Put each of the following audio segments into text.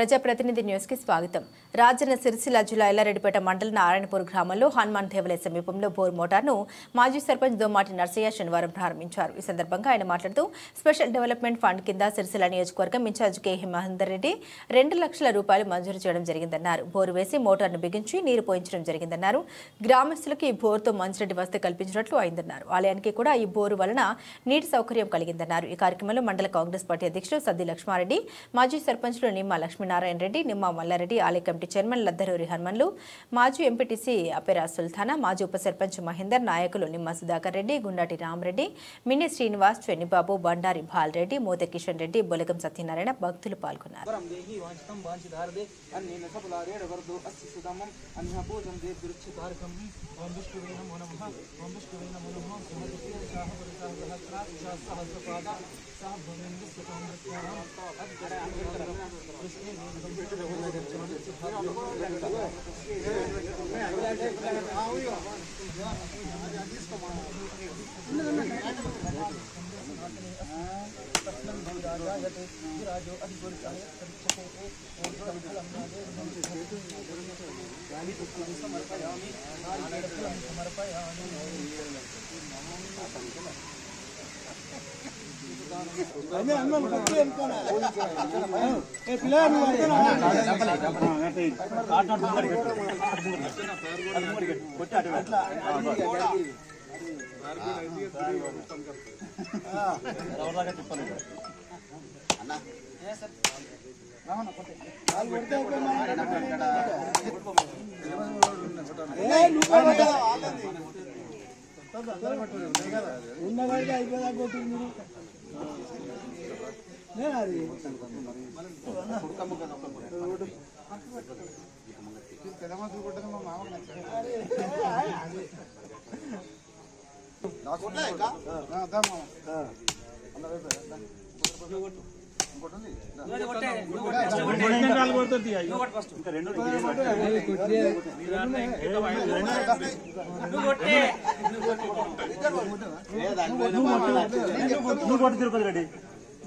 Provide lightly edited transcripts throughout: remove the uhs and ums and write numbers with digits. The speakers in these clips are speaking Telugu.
ప్రజాప్రతినిధి న్యూస్ కి స్వాగతం. రాజన్న సిరిసిల్ల జిల్లా ఎల్లారెడ్డిపేట మండలం నారాయణపూర్ గ్రామంలో హనుమాన్ దేవాలయ సమీపంలో బోర్ మోటార్ను మాజీ సర్పంచ్ దోమాటి నర్సయ్య శనివారం ప్రారంభించారు. ఈ సందర్భంగా ఆయన మాట్లాడుతూ స్పెషల్ డెవలప్మెంట్ ఫండ్ కింద సిరిసిల్ల నియోజకవర్గం ఇన్ఛార్జ్ కె మహేందర్ రెడ్డి 2 లక్షల రూపాయలు మంజూరు చేయడం జరిగిందన్నారు. బోరు వేసి మోటార్ను బిగించి నీరు పోయించడం జరిగిందన్నారు. గ్రామస్తులకు ఈ బోరుతో మంచినీటి వసతి కల్పించినట్లు అయిందన్నారు. ఆలయానికి కూడా ఈ బోరు వలన నీటి సౌకర్యం కలిగిందన్నారు. ఈ కార్యక్రమంలో మండల కాంగ్రెస్ పార్టీ అధ్యక్షుడు సద్ది లక్ష్మారెడ్డి, మాజీ సర్పంచ్లు నిమ్మ లక్ష్మీనారాయణ రెడ్డి, నిమ్మ మల్లారెడ్డి, ఆలయ కమిటీ చైర్మన్ లద్దరూరి హనుమన్లు, మాజీ ఎంపీటీసీ అపెరా సుల్తానా, మాజీ ఉప సర్పంచ్ మహేందర్, నాయకులు నిమ్మ సుధాకర్ రెడ్డి, గుండాటి రామరెడ్డి, మిన్ని శ్రీనివాస్, చెన్నిబాబు, బండారి బాలరెడ్డి, మోత కిషన్ రెడ్డి, బొలగం సత్యనారాయణ భక్తులు పాల్గొన్నారు.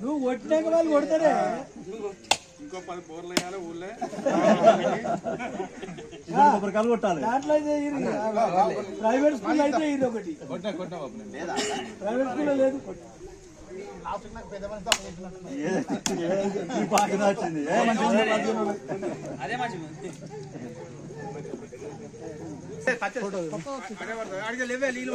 నువ్వు కొట్టినాక వాళ్ళు కొడతారే. ఇంకో 10 బోర్లు వేయాలి ఊళ్ళే. కొట్టాలి. దాంట్లో అయితే ప్రైవేట్ స్కూల్ అయితే ఇది ఒకటి. ప్రైవేట్ స్కూల్ లేదు. అడిగే లేవే నీళ్ళు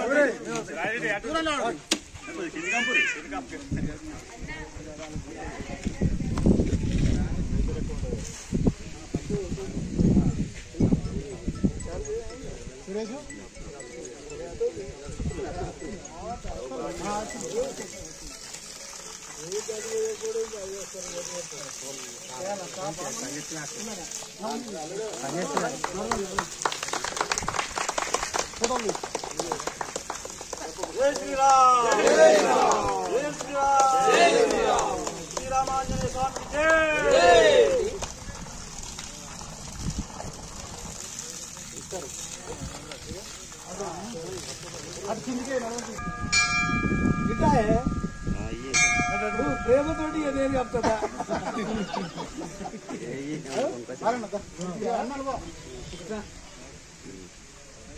ప్రేమతోటి ఏదేది చెప్తా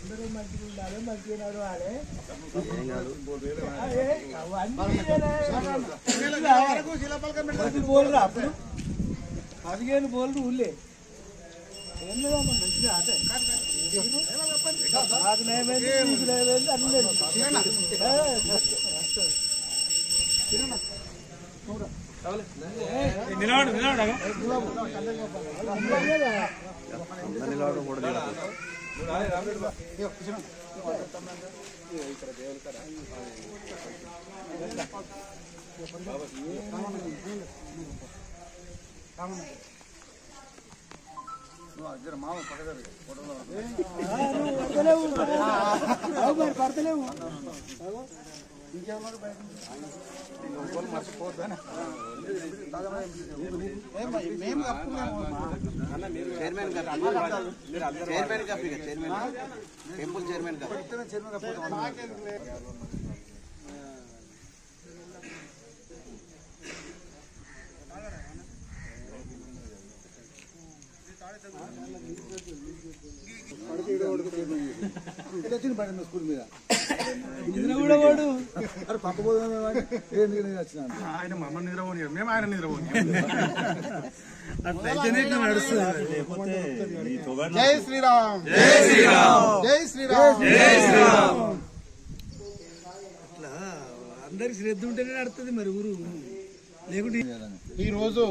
అందరూ మంచిగా ఉండాలి, మంచిగా నడవాలి. బోల్రా అప్పుడు 15 బోల్లు ఊళ్ళే ఏం లేదమ్మా. మంచిగా అదే నాకు నయమైంది, నీకు నయమైంది, అన్నీ పడతలేవు. మర్చిపోద్దానే చైర్మన్ టెంపుల్ చైర్మన్ స్కూల్ మీద కూడా వాడు పక్కపోతే ఆయన మమ్మల్ని నిద్రపోని మేము ఆయన నిద్రపోని జై శ్రీరామ్ జై శ్రీరామ్ జై శ్రీరామ్ జై శ్రీరామ్. అట్లా అందరికి శ్రద్ధ ఉంటేనే నడుస్తుంది మరి ఊరు లేకుంటే. ఈరోజు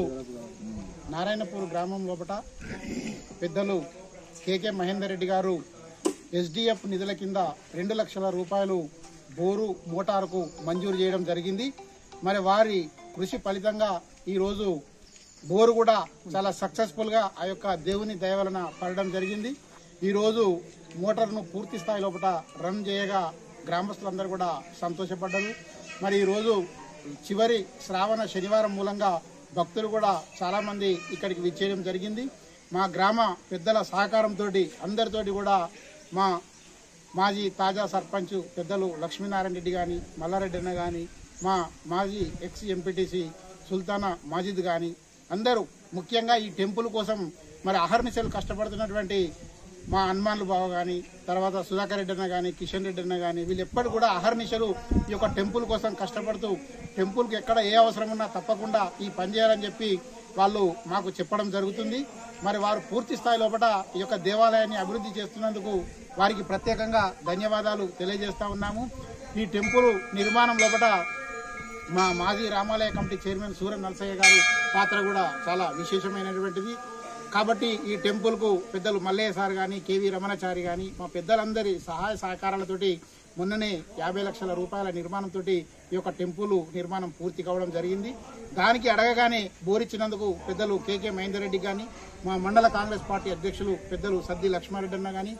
నారాయణపూర్ గ్రామం లోపల పెద్దలు కేకే మహేందర్ రెడ్డి గారు ఎస్డిఎఫ్ నిధుల కింద 2 లక్షల రూపాయలు బోరు మోటారుకు మంజూరు చేయడం జరిగింది. మరి వారి కృషి ఫలితంగా ఈరోజు బోరు కూడా చాలా సక్సెస్ఫుల్గా ఆ యొక్క దేవుని దయ వలన పడడం జరిగింది. ఈరోజు మోటార్ను పూర్తి స్థాయి లోపల రన్ చేయగా గ్రామస్తులందరూ కూడా సంతోషపడ్డారు. మరి ఈరోజు చివరి శ్రావణ శనివారం మూలంగా భక్తులు కూడా చాలామంది ఇక్కడికి విచ్చేయడం జరిగింది. మా గ్రామ పెద్దల సహకారంతో అందరితోటి కూడా మా మాజీ తాజా సర్పంచ్ పెద్దలు లక్ష్మీనారాయణ రెడ్డి కానీ, మల్లారెడ్డి అన్న కానీ, మా మాజీ ఎక్స్ ఎంపీటీసీ సుల్తానా మాజిద్ కానీ అందరూ ముఖ్యంగా ఈ టెంపుల్ కోసం మరి అహర్నిశలు కష్టపడుతున్నటువంటి మా హనుమాన్లు బావ కానీ, తర్వాత సుధాకర్ రెడ్డి అన్న కానీ, కిషన్ రెడ్డి అన్న కానీ వీళ్ళు ఎప్పటి కూడా అహర్నిశలు ఈ యొక్క టెంపుల్ కోసం కష్టపడుతూ టెంపుల్కి ఎక్కడ ఏ అవసరం ఉన్నా తప్పకుండా ఈ పని చేయాలని చెప్పి వాళ్ళు మాకు చెప్పడం జరుగుతుంది. మరి వారు పూర్తి స్థాయి లోపల ఈ యొక్క దేవాలయాన్ని అభివృద్ధి చేస్తున్నందుకు వారికి ప్రత్యేకంగా ధన్యవాదాలు తెలియజేస్తా ఉన్నాము. ఈ టెంపుల్ నిర్మాణం లోపల మా మాజీ రామాలయ కమిటీ చైర్మన్ సూర్య నరసయ్య గారు పాత్ర కూడా చాలా విశేషమైనటువంటిది. కాబట్టి ఈ టెంపుల్కు పెద్దలు మల్లయ్య సార్ కానీ, కేవీ రమణాచారి కానీ మా పెద్దలందరి సహాయ సహకారాలతోటి మొన్ననే 50 లక్షల రూపాయల నిర్మాణంతో ఈ యొక్క టెంపుల్ నిర్మాణం పూర్తి కావడం జరిగింది. దానికి అడగగానే బోరిచ్చినందుకు పెద్దలు కేకే మహేందర్ రెడ్డి కానీ, మా మండల కాంగ్రెస్ పార్టీ అధ్యక్షులు పెద్దలు సద్ది లక్ష్మారెడ్డి అన్న కానీ,